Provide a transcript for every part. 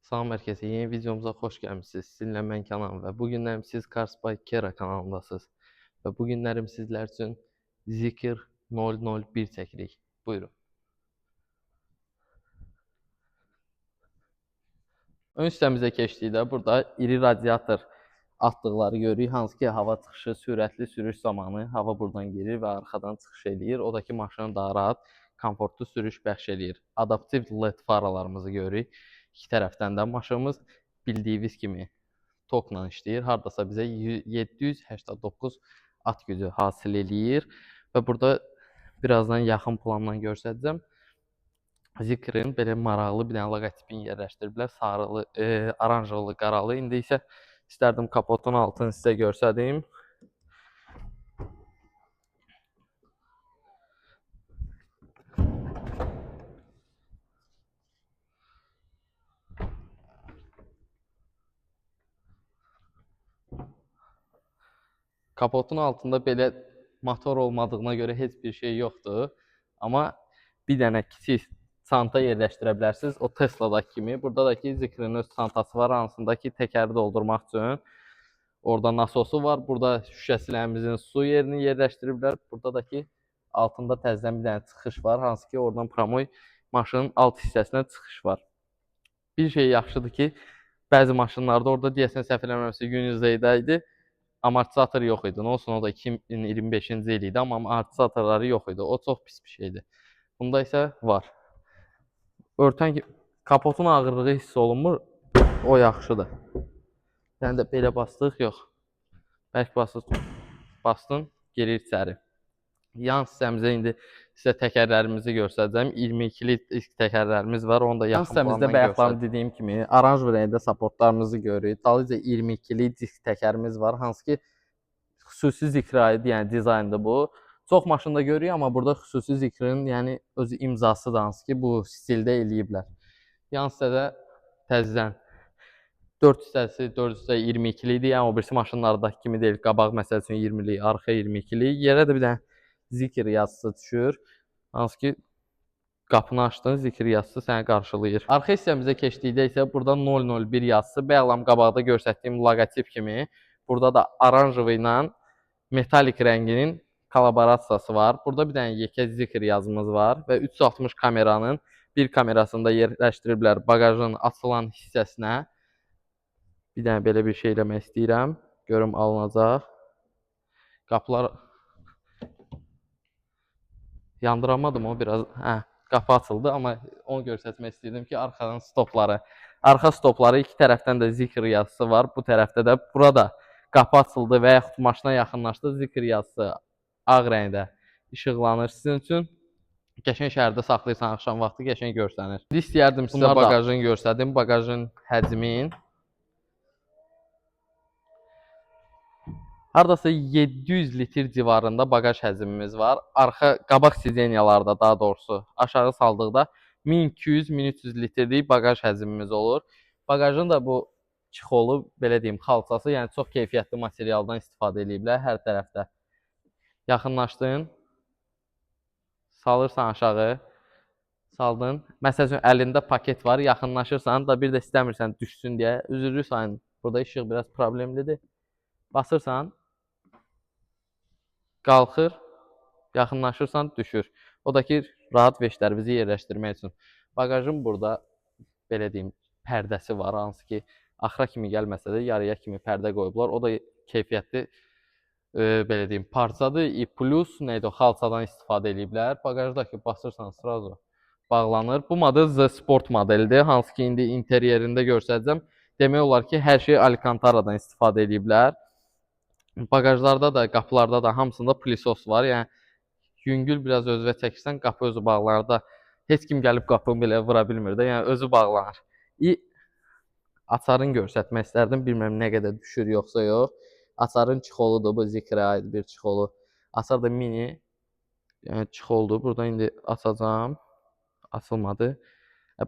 Salam hər kəsə, yeni videomuza xoş gəlmisiniz. Sizinlə mən Kənan və bu günlərim siz Cars by Kera kanalındasınız. Və bu günlərim sizlər üçün Zikr 001 çəkirik. Buyurun. Ön hissəmizə keçdikdə burada iri radiator atdıqları görürük. Hansı ki, hava çıxışı, sürətli sürüş zamanı hava buradan girir və arxadan çıxış eləyir. O da ki, maşına daha rahat, komfortlu sürüş bəxş eləyir. Adaptiv LED faralarımızı görürük. İki tərəfdən də maşınımız bildiyiniz kimi tokla işləyir. Hardasa bizə 789 at gücü hasil eləyir. Və burada birazdan yaxın plandan göstərəcəm. Zikrin belə maraqlı bir dənə loqotipini yerləşdiriblər. Sarılı, oranjlı, qaralı. İndi isə istərdim kapotun altını sizə göstərdim. Kapotun altında belə motor olmadığına görə heç bir şey yoxdur. Amma bir dənə kiçik çanta yerləşdirə bilərsiniz. O Tesla'dakı kimi. Burada da ki Zikrin öz çantası var, hansında ki təkəri doldurmaq üçün. Orada nasosu var. Burada şüşəsilərimizin su yerini yerləşdiriblər. Burada da ki altında təzədən bir dənə çıxış var. Hansı ki oradan promoy maşının alt hissəsinə çıxış var. Bir şey yaxşıdır ki, bəzi maşınlarda orada deyəsən səhv eləmirəmsə Unize'də idi. Amortizator yox idi. Nə olsun, o da 2025-ci il idi, amma amortizatorları yox idi. O çox pis bir şeydir. Bunda isə var. Örtən kapotun ağırlığı hiss olunmur. O yaxşıdır. Yəni də belə bastıq, yox. Bərk bastın, gelir içəri. Yan hissəmizə indi sizə təkərlərimizi göstərəcəm. 22-li disk təkərlərimiz var. Onu da yaxın plandan göstərəcəm. Yan hissəmizdə bayaqlarım dediyim kimi oranj rəngdə supportlarımızı görürük. Dalınca 22-li disk təkərimiz var. Hansı ki xüsusi zikrə aid, yəni dizayndır bu. Çox maşında görürük, amma burada xüsusi zikrin, yəni öz imzasıdır, hansı ki bu stildə eləyiblər. Yan hissədə təzədən 4 hissəsi 422-li idi. Yəni o birisi maşınlardakı kimi deyil. Qabaq məsəl üçün 20-li, arxa 22-li. Yerə də bir dənə Zikr yazısı düşür. Hansı ki qapını açdın, Zikr yazısı səni qarşılayır. Arxa hissəmizə keçdikdə isə burada 001 yazısı bayaqlam qabaqda göstərdiyim loqotip kimi. Burada da oranjıvı ilə metalik rənginin kollaborasiyası var. Burada bir dənə yekə Zikr yazımız var və 360 kameranın bir kamerasını da yerləşdiriblər bagajın açılan hissəsinə. Bir dənə belə bir şey eləmək istəyirəm. Görüm alınacaq. Qapılar yandıramadım o biraz. Qapı açıldı, amma onu göstərmək istəyirdim ki, arxadan stopları. Arxa stopları iki tərəfdən də Zikr yazısı var. Bu tərəfdə də burada qapı açıldı və yaxud maşına yaxınlaşdı. Zikr yazısı ağ rəngdə işıqlanır sizin üçün. Qəşəng şəhərdə saxlayırsan axşam vaxtı qəşəng görsənir. İndi istəyərdim sizə bagajını göstərdim. Bagajın həcmin. Hardasa 700 litr civarında bagaj həcmimiz var. Arxa qabaq sideniyalarda, daha doğrusu aşağı saldıqda 1200-1300 litrlik bagaj həcmimiz olur. Bagajın da bu çixolu, belə deyim, xalçası, yəni çox keyfiyyətli materialdan istifadə ediblər hər tərəfdə. Yaxınlaşdın, salırsan aşağı, saldın. Məsəl üçün əlində paket var, yaxınlaşırsan da bir də istəmirsən düşsün deyə. Üzrlü sayın, burada işıq biraz problemlidir. Basırsan, qalxır, yaxınlaşırsan düşür. O da ki, rahat veşlərimizi yerləşdirmək üçün. Bagajın burada, belə deyim, pərdəsi var. Hansı ki, axıra kimi gəlməsə də yarıya kimi pərdə qoyublar. O da keyfiyyətli, belə deyim, parçadır. Plus, neydi o, xalçadan istifadə ediblər. Bagajdakı basırsan, sırası bağlanır. Bu model Z Sport modelidir. Hansı ki, indi interyerində göstərəcəm. Demək olar ki, hər şey Alcantaradan istifadə ediblər. Bagajlarda da, qapılarda da hamısında pilisos var. Yəni, yüngül biraz özünə çəkirsən, qapı özü bağlanır da. Heç kim gəlib qapını belə vura bilmir də. Yəni, özü bağlanır. Açarını göstərmək istərdim. Bilmirəm nə qədər düşür, yoxsa yox. Açarın çixoludur. Bu Zikrə aid bir çixolu. Açar da mini. Yəni, çixoldur. Buradan indi açacağım. Açılmadı.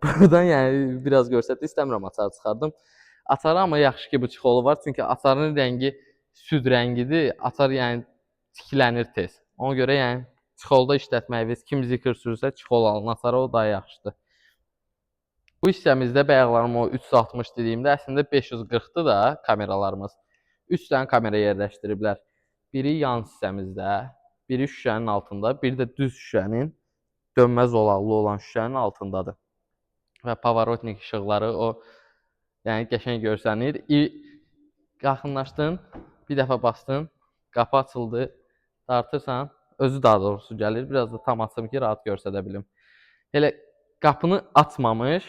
Buradan yəni biraz göstərdi. İstəmirəm açar çıxardım. Açarı amma yaxşı ki, bu çixolu var. Çünki açarın rəngi süd rəngidir. Açar yəni tikilənir tez. Ona görə yəni çixolda işlətməyiniz. Kim Zikr sürürsə çixol alın. Açarı o daha yaxşıdır. Bu hissəmizdə bayaqlarım o 360 dediyimdə əslində 540-dır da kameralarımız. 3 dənə kamera yerləşdiriblər. Biri yan hissəmizdə, biri şüşənin altında, biri də düz şüşənin dönmə zolaqlı olan şüşənin altındadır. Və pavarotnik işıqları o yəni qəşəng görsənir. Yaxınlaşdın, bir dəfə bastın, qapı açıldı, dartırsan, özü daha doğrusu gəlir. Biraz da tam açım ki, rahat görsədə bilim. Elə qapını açmamış,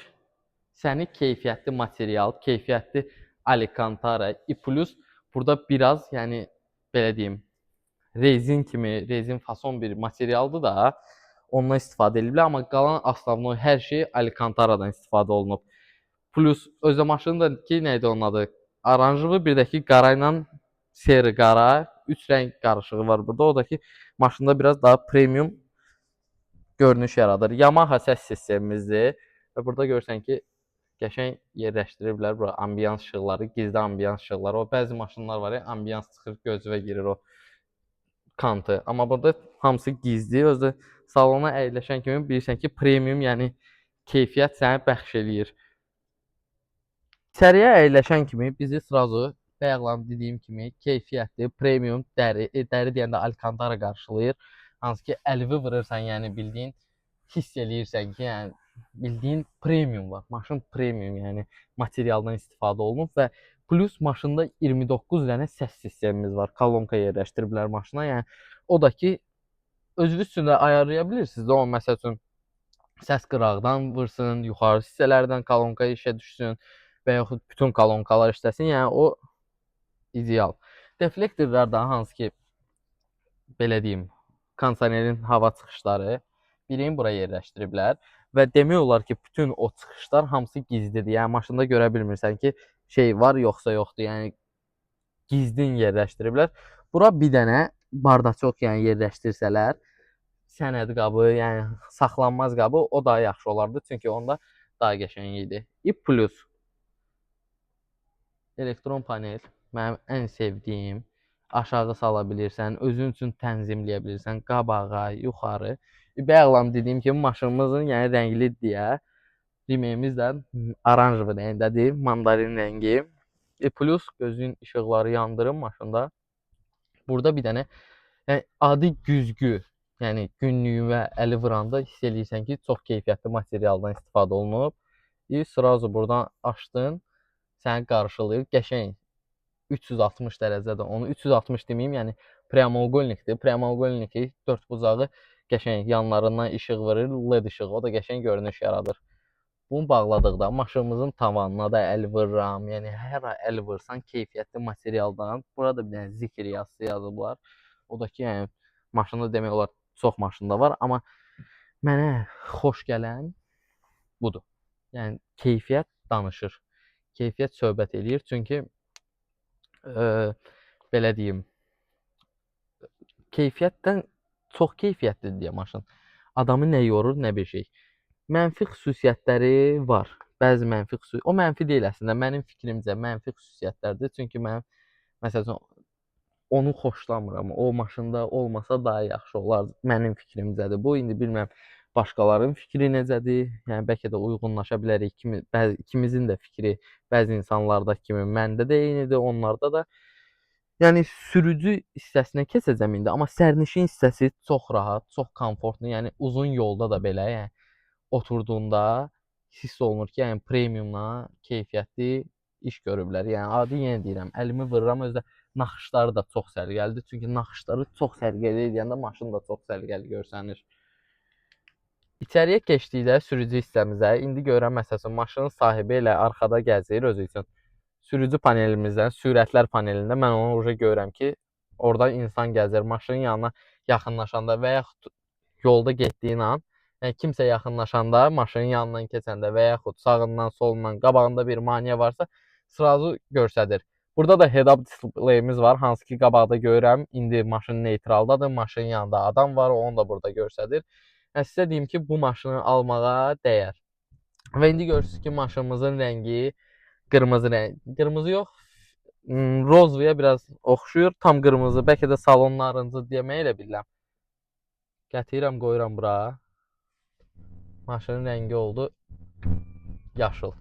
səni keyfiyyətli material, keyfiyyətli Alcantara, plus burada biraz, yəni belə deyim, rezin kimi, rezin fason bir materialdır da, ondan istifadə ediliblər, amma qalan основной hər şey Alcantaradan istifadə olunub. Plus özü maşının da ki, nə idi onun adı? Oranjılı, bir də ki, qara ilə seri qara, 3 rəng qarışığı var burada. O da ki, maşında biraz daha premium görünüş yaradır. Yamaha səs sistemimizdir və burada görürsən ki, qəşəng yerləşdiriblər bura ambiyans işıqları, gizli ambiyans işıqları. O bəzi maşınlar var ya, ambiyans çıxır, gözünə girir o kantı. Amma burada hamısı gizli. Özü salona əyləşən kimi bilirsən ki, premium, yəni keyfiyyət sənə bəxş eləyir. İçəriyə əyləşən kimi bizi sırası bayaqlar dediyim kimi keyfiyyətli, premium dəri, dəri deyəndə Alcantara qarşılayır. Hansı ki, əlvi vurursan, yəni bildiyin hiss eləyirsən ki, yəni bildiyin premium var. Maşın premium, yəni materialdan istifadə olunub və plus maşında 29 dənə səs sistemimiz var. Kolonka yerləşdiriblər maşına. Yəni o da ki, özünüz üçün də ayarlaya bilirsiniz də, o məsəl üçün səs qıraqdan vursun, yuxarı hissələrdən kolonka işə düşsün və yaxud bütün kolonkalar işləsin. Yəni o ideal. Deflektorlar da hansı ki, belə deyim, kondisionerin hava çıxışları birini bura yerləşdiriblər və demək olar ki, bütün o çıxışlar hamısı gizlidir. Yəni maşında görə bilmirsən ki, şey var yoxsa yoxdur. Yəni gizlin yerləşdiriblər. Bura bir dənə bardaçok, yəni yerləşdirsələr, sənəd qabı, yəni saxlanmaz qabı, o daha yaxşı olardı. Çünki onda daha qəşəng idi. Plus elektron panel mənim ən sevdiyim. Aşağı sala bilirsən, özün üçün tənzimləyə bilirsən, qabağa, yuxarı. Bayaqlar dediyim kimi maşınımızın yəni rəngli deyə rimeyimiz də oranjlı rəngdədir, mandarin rəngi. Plus gözün işıqları yandırın maşında. Burada bir dənə yəni adi güzgü, yəni günlüyünə əli vuranda hiss eləyirsən ki, çox keyfiyyətli materialdan istifadə olunub. Sırası buradan açdın, səni qarşılayır, qəşəng 360 dərəcədə, onu 360 deməyim, yəni prямоугольникdir. Prямоугольники dörd bucağı qəşəng yanlarından işıq vurur, LED işığı, o da qəşəng görünüş yaradır. Bunu bağladıqda maşınımızın tavanına da əl vururam. Yəni hər əl vursan keyfiyyətli materialdan. Burada bir dənə zikr yazısı yazıblar. O da ki, yəni maşında demək olar çox maşında var, amma mənə xoş gələn budur. Yəni keyfiyyət danışır. Keyfiyyət söhbət eləyir. Çünki belə deyim, keyfiyyətdən çox keyfiyyətlidir deyə maşın. Adamı nə yorur, nə bir şey. Mənfi xüsusiyyətləri var. Bəzi mənfi xüsusiyyətlər. O mənfi deyil əslində. Mənim fikrimcə mənfi xüsusiyyətlərdir. Çünki mən məsələn onu xoşlamıram. O maşında olmasa daha yaxşı olardı. Mənim fikrimcədir. Bu indi bilmirəm başqalarının fikri necədir. Yəni bəlkə də uyğunlaşa bilərik. İkimizin də fikri bəzi insanlarda kimi məndə də eynidir, onlarda da. Yəni sürücü hissəsinə keçəcəm indi, amma sərnişin hissəsi çox rahat, çox komfortlu. Yəni uzun yolda da belə, yəni oturduğunda hiss olunur ki, yəni premiumla keyfiyyətli iş görüblər. Yəni adi yenə deyirəm, əlimi vururam, özdə naxışları da çox səliqəlidir. Çünki naxışları çox səliqəli edəndə maşın da çox səliqəli görsənir. İçəriyə keçdikdə sürücü hissəmizə indi görürəm, məsələn, maşının sahibi elə arxada gəzir özü üçün. Sürücü panelimizdən, sürətlər panelində mən onu görürəm ki, orada insan gəzir. Maşının yanına yaxınlaşanda və yaxud yolda getdiyin an, yəni kimsə yaxınlaşanda, maşının yanından keçəndə və yaxud sağından, solundan, qabağında bir maneə varsa, sırası göstərir. Burada da head-up displeyimiz var, hansı ki, qabaqda görürəm. İndi maşın neytraldadır, maşının yanında adam var, onu da burada göstərir. Yəni sizə deyim ki, bu maşını almağa dəyər. Və indi görürsünüz ki, maşınımızın rəngi qırmızı rəng. Qırmızı yox, rozvaya biraz oxşuyur. Tam qırmızı, bəlkə də salon narıncı deməyə elə bilirəm. Gətirirəm, qoyuram bura. Maşının rəngi oldu. yaşıl.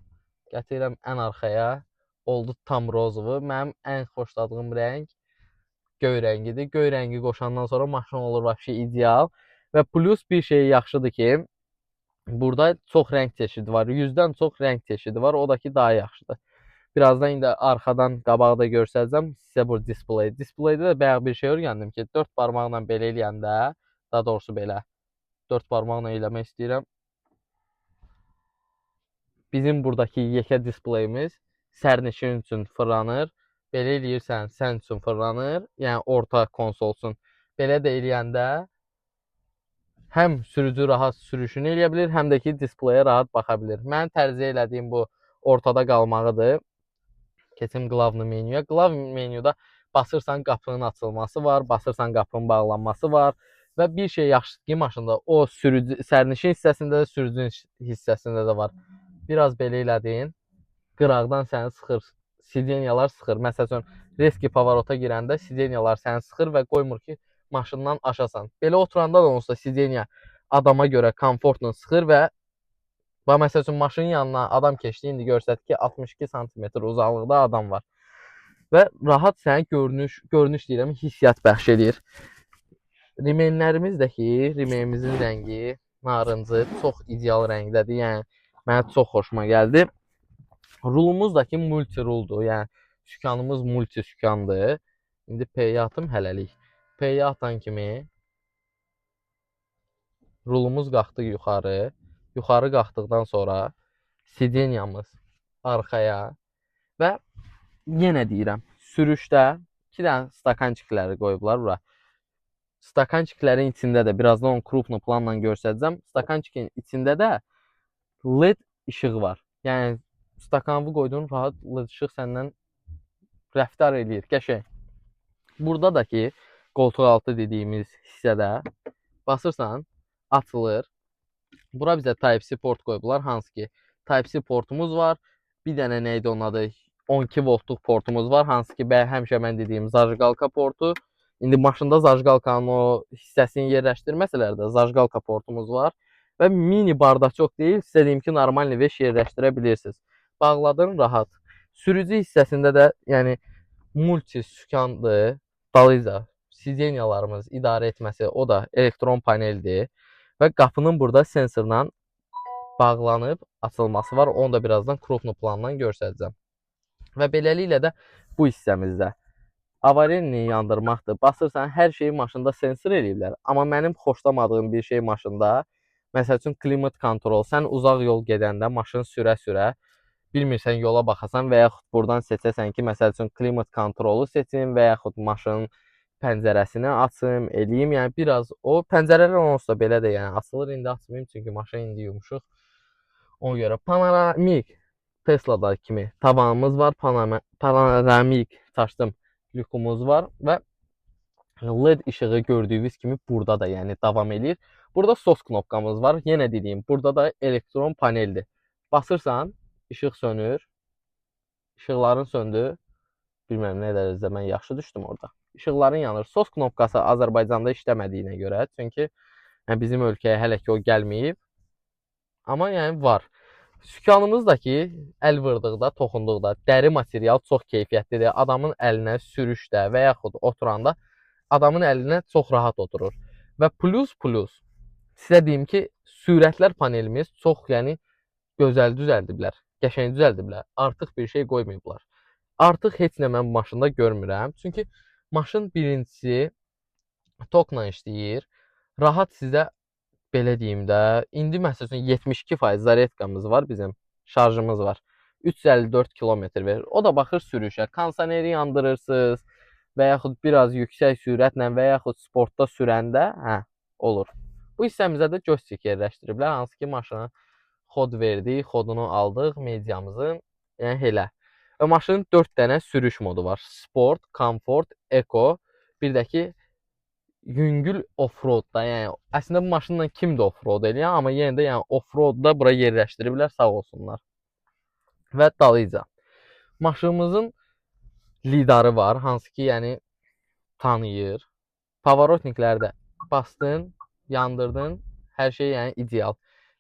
Gətirirəm ən arxaya. Oldu tam rozovu. Mənim ən xoşladığım rəng göy rəngidir. Göy rəngi qoşandan sonra maşın olur vəbşi ideal. Və plus bir şey yaxşıdır ki, burada çox rəng çeşidi var. 100-dən çox rəng çeşidi var. O da ki, daha yaxşıdır. Birazdan indi arxadan, qabaqda göstərəcəm sizə bu display. Displaydə də bayaq bir şey öyrəndim ki, 4 barmaqla belə eləyəndə, daha doğrusu belə 4 barmaqla eləmək istəyirəm. Bizim buradakı yekə displeyimiz sərnişin üçün fırlanır. Belə eləyirsən, sən üçün fırlanır. Yəni orta konsol üçün. Belə də eləyəndə həm sürücü rahat sürüşünü eləyə bilir, həm də ki displeyə rahat baxa bilir. Mən tərcih elədiyim bu ortada qalmağıdır. Keçim qlavlı menyuya. Qlavlı menyuda basırsan qapının açılması var, basırsan qapının bağlanması var. Və bir şey yaxşıdır ki, maşında o sürücü sərnişin hissəsində də, sürücü hissəsində də var. Biraz belə elədin, qıraqdan səni sıxır, sidenyalar sıxır. Məsəl üçün, reski pavarota girəndə sidenyalar səni sıxır və qoymur ki, maşından aşasan. Belə oturanda da olsa sidenya adama görə komfortla sıxır və məsəl üçün, maşının yanına adam keçdi, indi görsət ki, 62 sm uzaqlıqda adam var. Və rahat sənə görünüş deyirəm, hissiyat bəxş edir. Rimenlərimiz də ki, rimenimizin rəngi narıncı, çox ideal rəngdədir. Yəni, mənə çox xoşuma gəldi. Rulumuz da ki, multi ruldur. Yəni, sükanımız multi sükandır. İndi P-yə atım hələlik. P-yə atan kimi rulumuz qalxdı yuxarı. Yuxarı qalxdıqdan sonra sidenyamız arxaya və yenə deyirəm, sürüşdə 2 dənə stakançikləri qoyublar bura. Stakançiklərin içində də birazdan onu krupno planla göstərəcəm. Stakançikin içində də LED işığı var. Yəni stakanı qoydun, rahat LED işıq səndən rəftar eləyir, qəşəng. Burada da ki, qoltuq altı dediyimiz hissədə basırsan, açılır. Bura bizə Type-C port qoyublar, hansı ki Type-C portumuz var. Bir dənə nə idi onun adı? 12 voltluq portumuz var, hansı ki həmişə mən dediyim zajqalka portu. İndi maşında zajqalkanın o hissəsini yerləşdirməsələr də zajqalka portumuz var. Və mini barda çox deyil, sizə deyim ki, normal veş yerləşdirə bilirsiniz. Bağladın rahat. Sürücü hissəsində də yəni multi sükandır. Dalıca sidenyalarımız idarə etməsi, o da elektron paneldir. Və qapının burada sensorla bağlanıb açılması var. Onu da birazdan krupno planla göstərəcəm. Və beləliklə də bu hissəmizdə avarenini yandırmaqdır. Basırsan, hər şeyi maşında sensor eləyiblər. Amma mənim xoşlamadığım bir şey maşında, məsəl üçün klimat kontrol. Sən uzaq yol gedəndə maşın sürə-sürə bilmirsən yola baxasan və yaxud buradan seçəsən ki, məsəl üçün klimat kontrolu seçim və yaxud maşının pəncərəsini açım, eləyim. Yəni biraz o pəncərələr olsa belə də yəni açılır. İndi açmayım çünki maşın indi yumşuq. Ona görə panoramik Tesla'da kimi tavanımız var. Panoramik açdım lükumuz var və LED işığı gördüyünüz kimi burada da yəni davam edir. Burada sos knopkamız var. Yenə dediyim, burada da elektron paneldir. Basırsan, işıq sönür. İşıqların söndü. Bilmirəm nə dərəcədə mən yaxşı düşdüm orada. İşıqların yanır. Sos knopkası Azərbaycanda işləmədiyinə görə, çünki bizim ölkəyə hələ ki o gəlməyib. Amma yəni var. Sükanımız da ki, əl vurduqda, toxunduqda dəri material çox keyfiyyətlidir. Adamın əlinə sürüşdə və yaxud oturanda adamın əlinə çox rahat oturur. Və plus sizə deyim ki, sürətlər panelimiz çox yəni gözəl düzəldiblər, qəşəng düzəldiblər. Artıq bir şey qoymayıblar. Artıq heç nə mən maşında görmürəm. Çünki maşın birincisi tokla işləyir. Rahat sizə belə deyim də, indi məsələn 72% zaretkamız var bizim, şarjımız var. 354 kilometr verir. O da baxır sürüşə. Kondisioneri yandırırsınız və yaxud biraz yüksək sürətlə və yaxud sportda sürəndə, olur. Bu hissəmizdə də joystick yerləşdiriblər, hansı ki maşına xod verdik, xodunu aldıq mediamızın, yəni elə. Və maşının 4 dənə sürüş modu var. Sport, komfort, eko, bir də ki yüngül offroadda, yəni əslində bu maşınla kim də offroad eləyir, amma yenə də yəni offroadda bura yerləşdiriblər, sağ olsunlar. Və dalıca. Maşınımızın lidarı var, hansı ki yəni tanıyır. Pavarotniklərdə bastın, yandırdın, hər şey yəni ideal.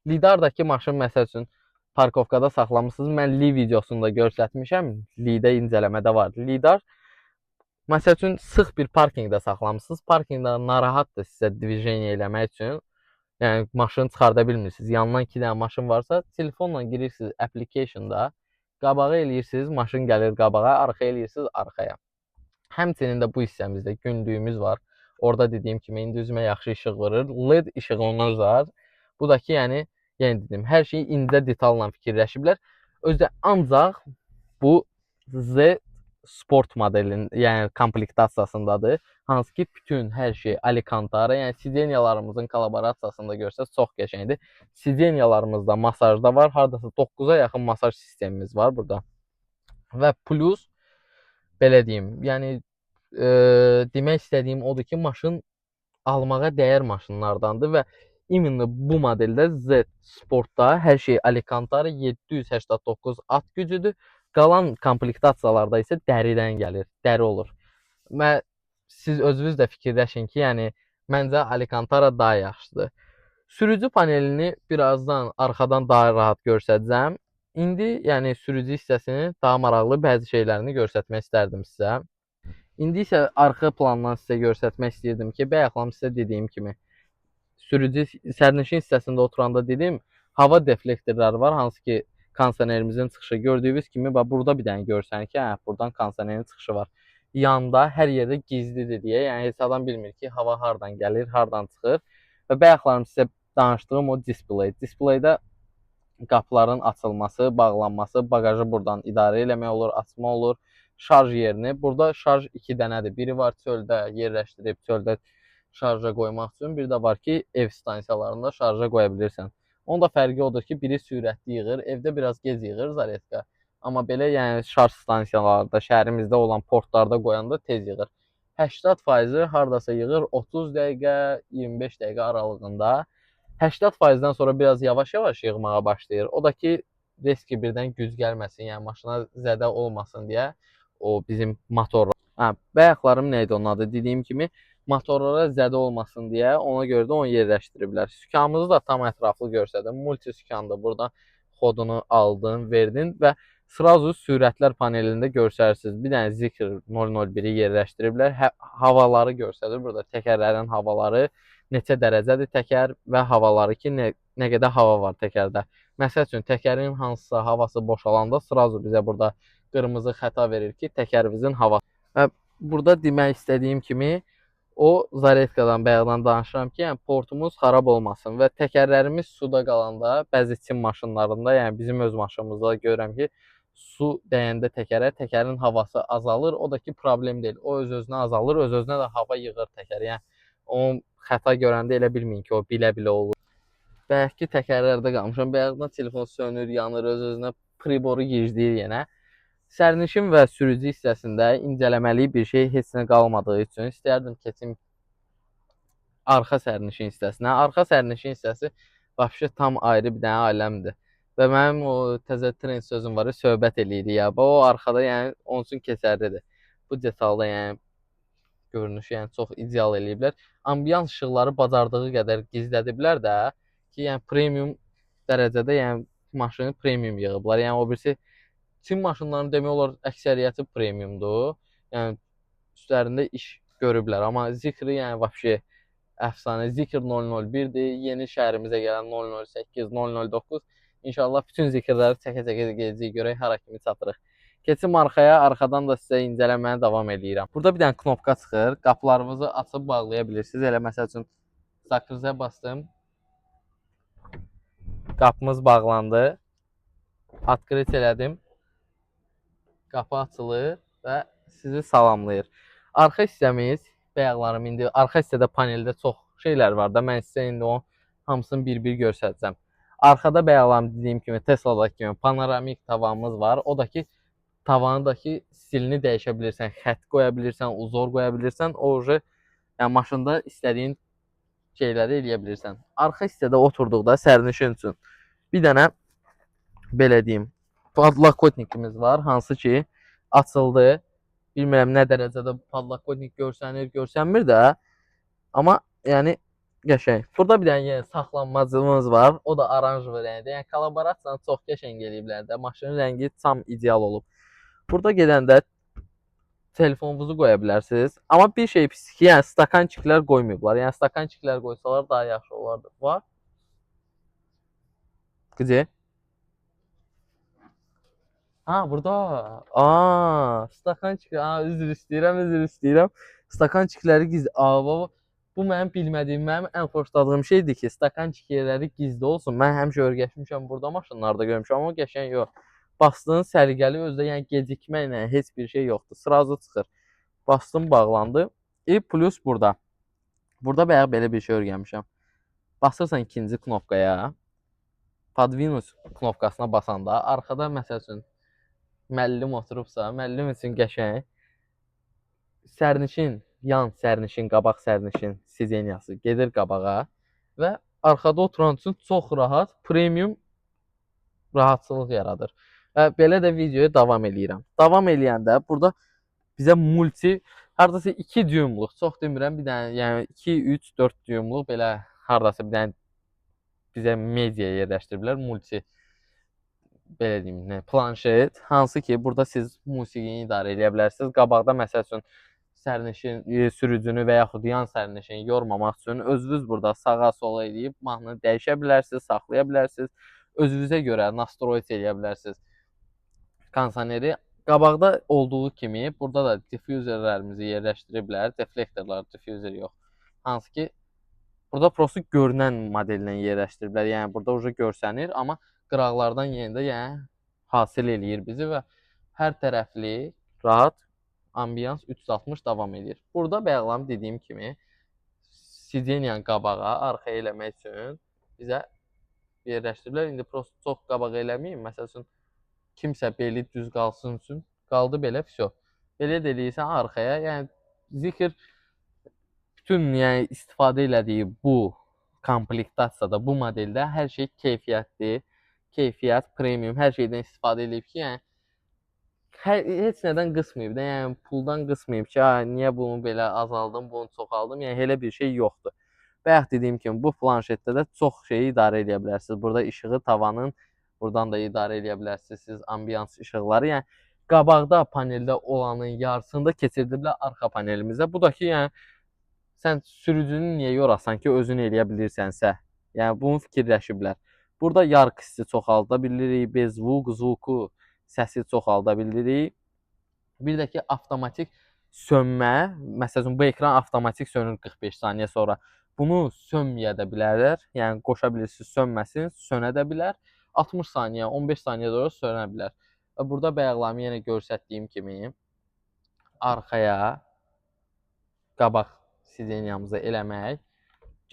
Lidardakı maşın məsəl üçün parkovkada saxlamısınız. Mən Li videosunda göstərmişəm. Li-də incələmədə var. Lidar məsəl üçün sıx bir parkinqdə saxlamısınız. Parkinqdə narahatdır sizə divizyon eləmək üçün. Yəni maşını çıxarda bilmirsiniz. Yanından 2 dənə maşın varsa, telefonla girirsiniz applicationda, qabağa eləyirsiniz, maşın gəlir qabağa, arxaya eləyirsiniz arxaya. Həmçinin də bu hissəmizdə gündüyümüz var. Orada dediyim kimi indi üzümə yaxşı işıq vurur. LED işığımız var. Bu da ki, yəni yenə dedim, hər şeyi incə detalla fikirləşiblər. Özdə ancaq bu Z Sport modelinin, yəni komplektasiyasındadır. Hansı ki, bütün hər şey Alcantara, yəni sideniyalarımızın kolaborasiyasında görsəz çox qəşəngdir. Sideniyalarımızda masajda var. Hardasa 9-a yaxın masaj sistemimiz var burada. Və plus belə deyim, yəni demək istədiyim odur ki, maşın almağa dəyər maşınlardandır və imенно bu modeldə Z Sportda hər şey Alcantara 789 at gücüdür. Qalan komplektasiyalarda isə dəridən gəlir, dəri olur. Və siz özünüz də fikirləşin ki, yəni məncə Alcantara daha yaxşıdır. Sürücü panelini birazdan arxadan daha rahat göstərəcəm. İndi yəni sürücü hissəsini daha maraqlı bəzi şeylərini göstərmək istərdim sizə. İndi isə arxa plandan sizə göstərmək istəyirdim ki, bayaqlam sizə dediyim kimi sürücü sərnişin hissəsində oturanda dedim, hava deflektorları var, hansı ki kondisionerimizin çıxışı gördüyünüz kimi bax burada bir dənə görsən ki, hə, buradan kondisionerin çıxışı var. Yanda hər yerdə gizlidir deyə, yəni heç adam bilmir ki, hava hardan gəlir, hardan çıxır. Və bayaqlarım sizə danışdığım o display. Displeydə qapıların açılması, bağlanması, bagajı buradan idarə eləmək olur, açma olur. Şarj yerini. Burada şarj 2 dənədir. Biri var çöldə yerləşdirib, çöldə şarja qoymaq üçün. Bir də var ki, ev stansiyalarında şarja qoya bilirsən. Onun da fərqi odur ki, biri sürətli yığır, evdə biraz gec yığır zaretka. Amma belə yəni şarj stansiyalarında, şəhərimizdə olan portlarda qoyanda tez yığır. 80% hardasa yığır 30 dəqiqə, 25 dəqiqə aralığında. 80%-dən sonra biraz yavaş-yavaş yığmağa başlayır. O da ki, riski birdən güc gəlməsin, yəni maşına zədə olmasın deyə o bizim motorlar. Bayaqlarım nə idi onun adı? Dediyim kimi motorlara zədə olmasın deyə ona görə də onu yerləşdiriblər. Sükanımızı da tam ətraflı göstərdim. Multi sükandır. Buradan kodunu aldın, verdin və sırazu sürətlər panelində göstərirsiniz. Bir dənə Zikr 001-i yerləşdiriblər. Havaları göstərir. Burada təkərlərin havaları, neçə dərəcədir təkər və havaları ki, nə qədər hava var təkərdə. Məsəl üçün, təkərin hansısa havası boşalanda sırazu bizə burada qırmızı xəta verir ki, təkərimizin havası. Və burada demək istədiyim kimi, o zaretkadan bayaqdan danışıram ki, yəni portumuz xarab olmasın və təkərlərimiz suda qalanda bəzi Çin maşınlarında, yəni bizim öz maşınımızda görürəm ki, su dəyəndə təkərə, təkərin havası azalır. O da ki, problem deyil. O öz-özünə azalır, öz-özünə də hava yığır təkər. Yəni onun xəta görəndə elə bilməyin ki, o bilə-bilə olur. Bəlkə təkərlərdə qalmışam. Bayaqdan telefon sönür, yanır, öz-özünə priboru gizləyir yenə. Sərnişin və sürücü hissəsində incələməli bir şey heç nə qalmadığı üçün istərdim keçim arxa sərnişin hissəsinə. Arxa sərnişin hissəsi vəbşə tam ayrı bir dənə aləmdir. Və mənim o təzə trend sözüm var, söhbət eləyir ya. O arxada yəni onun üçün keçərlidir. Bu detalda yəni görünüşü yəni çox ideal eləyiblər. Ambiyans işıqları bacardığı qədər gizlədiblər də ki, yəni premium dərəcədə yəni maşını premium yığıblar. Yəni o birisi Çin maşınlarının demək olar əksəriyyəti premiumdur. Yəni üstlərində iş görüblər. Amma Zikri yəni vəbşə əfsanə. Zikr 001-dir. Yeni şəhərimizə gələn 008, 009. İnşallah bütün zikrləri çəkə-çəkə gedəcəyik, görək hara kimi çatırıq. Keçim arxaya, arxadan da sizə incələməyə davam edirəm. Burada bir dənə knopka çıxır. Qapılarımızı açıb bağlaya bilirsiniz. Elə məsəl üçün zakrzə bastım. Qapımız bağlandı. Открыть elədim. Qapı açılır və sizi salamlayır. Arxa hissəmiz, bayaqlarım indi arxa hissədə paneldə çox şeylər var da, mən sizə indi o hamısını bir-bir göstərəcəm. Arxada bayaqlarım dediyim kimi Tesla-dakı kimi panoramik tavanımız var. O da ki, tavanındakı stilini dəyişə bilirsən, xətt qoya bilirsən, uzor qoya bilirsən. O yəni maşında istədiyin şeyləri eləyə bilirsən. Arxa hissədə oturduqda sərnişin üçün bir dənə belə deyim, podlakotnikimiz var, hansı ki açıldı. Bilmirəm nə dərəcədə podlakotnik görsənir, görsənmir də. Amma yəni Qəşəng. Burada bir dənə yenə saxlanmacımız var. O da oranjlı rəngdə. Yəni kolaborasiyanı çox qəşəng eləyiblər də. Maşının rəngi tam ideal olub. Burada gedəndə telefonunuzu qoya bilərsiniz. Amma bir şey pis ki, yəni stakançiklər qoymayıblar. Yəni stakançiklər qoysalar daha yaxşı olardı. Var. Qıcı. Ha, burada. Stakançik. Üzr istəyirəm. Stakançikləri gizli. Baba, bu mənim bilmədiyim, mənim ən xoşladığım şeydir ki, stakançik yerləri gizli olsun. Mən həmişə öyrəşmişəm, burada maşınlarda görmüşəm, amma qəşəng yox. Bastığın səliqəli özdə, yəni gecikməklə heç bir şey yoxdur. Sırazı çıxır. Bastım, bağlandı. Plus burada. Burada bayaq belə bir şey öyrənmişəm. Basırsan ikinci knopkaya. Podvinus knopkasına basanda arxada məsəl üçün müəllim oturubsa, müəllim üçün qəşəng sərnişin, yan sərnişin, qabaq sərnişin sizeniyası gedir qabağa və arxada oturan üçün çox rahat, premium rahatçılıq yaradır. Və belə də videoya davam eləyirəm. Davam eləyəndə burada bizə multi hardasa 2 düymluq, çox demirəm, bir dənə, yəni 2, 3, 4 düymluq belə hardasa bir dənə bizə media yerləşdiriblər, multi belə deyim, planşet, hansı ki, burada siz musiqini idarə edə bilərsiniz. Qabaqda məsəl üçün sərnişin sürücünü və yaxud yan sərnişini yormamaq üçün özünüz burada sağa sola eləyib mahnını dəyişə bilərsiniz, saxlaya bilərsiniz. Özünüzə görə nastroyt eləyə bilərsiniz kondisioneri. Qabaqda olduğu kimi burada da diffuzerlərimizi yerləşdiriblər. Deflektorlar, diffuzer yox. Hansı ki, burada prosto görünən modellə yerləşdiriblər. Yəni burada uca görsənir, amma qıraqlardan yenə də yəni hasil eləyir bizi və hər tərəfli rahat ambiyans 360 davam edir. Burada bayaqlam dediyim kimi sideniyanı qabağa, arxaya eləmək üçün bizə yerləşdiriblər. İndi prosto çox qabağa eləməyim. Məsəl üçün kimsə beli düz qalsın üçün qaldı belə, vəsə. Belə də eləyirsən arxaya. Yəni zikr bütün yəni istifadə elədiyi bu komplektasiyada, bu modeldə hər şey keyfiyyətdir. Keyfiyyət, premium, hər şeydən istifadə edib ki, yəni heç nədən qısmayıb da, yəni puldan qısmayıb ki, niyə bunu belə azaldım, bunu çoxaldım, yəni elə bir şey yoxdur. Bayaq dediyim kimi bu planşetdə də çox şeyi idarə edə bilərsiniz. Burada işığı tavanın, buradan da idarə edə bilərsiniz siz ambiyans işıqları. Yəni qabaqda paneldə olanın yarısını da keçirdiblər arxa panelimizə. Bu da ki, yəni sən sürücünü niyə yorasan ki, özün eləyə bilirsənsə. Yəni bunu fikirləşiblər. Burada yarkısı çoxalda bilirik, biz zvuku səsi çoxalda bilirik. Bir də ki, avtomatik sönmə, məsələn bu ekran avtomatik sönür 45 saniyə sonra. Bunu sönməyə də bilərlər. Yəni qoşa bilirsiniz, sönməsin, sönə də bilər. 60 saniyə, 15 saniyə sonra sönə bilər. Və burada bayaqlarımı yenə göstərdiyim kimi arxaya qabaq sideniyamızı eləmək,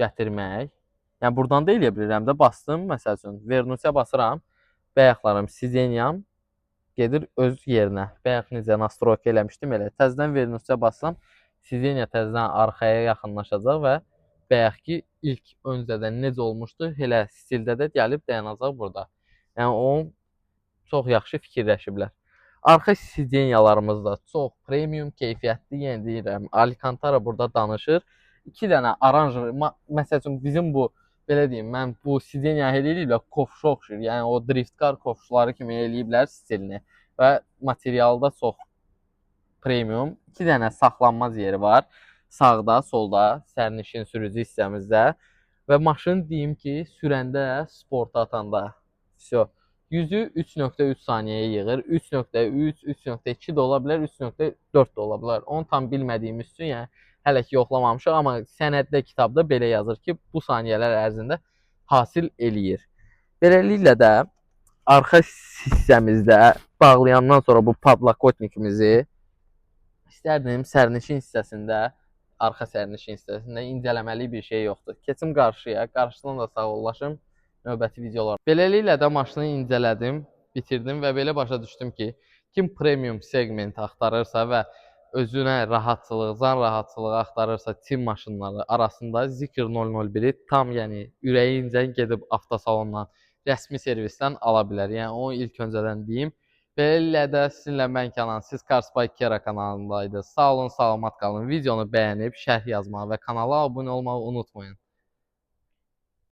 gətirmək. Yəni buradan da eləyə bilirəm də, bastım, məsəl üçün Vernusə basıram, bayaqlarım sideniyam gedir öz yerinə. Bayaq necə nastroyka eləmişdim, elə təzədən Vernusə bassam, sideniya təzədən arxaya yaxınlaşacaq və bayaq ki ilk öncədən necə olmuşdu, elə stildə də gəlib dayanacaq burada. Yəni o çox yaxşı fikirləşiblər. Arxa sideniyalarımız da çox premium, keyfiyyətli, yəni deyirəm. Alcantara burada danışır. 2 dənə oranj, məsəl üçün bizim bu belə deyim, mən bu sideniya eləyiblər, kofşa oxşur. Yəni o drift car kofşuları kimi eləyiblər stilini və materialda çox premium. 2 dənə saxlanmaz yeri var. Sağda, solda, sərnişin sürücü hissəmizdə və maşın deyim ki, sürəndə, sporta atanda. Vəsə. Yüzü 3.3 saniyəyə yığır. 3.3, 3.2 də ola bilər, 3.4 də ola bilər. Onu tam bilmədiyimiz üçün, yəni hələ ki yoxlamamışıq, amma sənəddə, kitabda belə yazır ki, bu saniyələr ərzində hasil eləyir. Beləliklə də arxa hissəmizdə bağlayandan sonra bu podlakotnikimizi istərdim sərnişin hissəsində, arxa sərnişin hissəsində incələməli bir şey yoxdur. Keçim qarşıya, qarşıdan da sağollaşım növbəti videolar. Beləliklə də maşını incələdim, bitirdim və belə başa düşdüm ki, kim premium segment axtarırsa və özünə rahatçılıq, can rahatçılığı axtarırsa tim maşınları arasında Zikr 001-i tam, yəni ürəyincə gedib avtosalondan, rəsmi servisdən ala bilər. Yəni onu ilk öncədən deyim. Beləliklə də sizinlə mən Kənan, siz Carspy Kera kanalındaydınız. Sağ olun, salamat qalın. Videonu bəyənib, şərh yazmağı və kanala abunə olmağı unutmayın.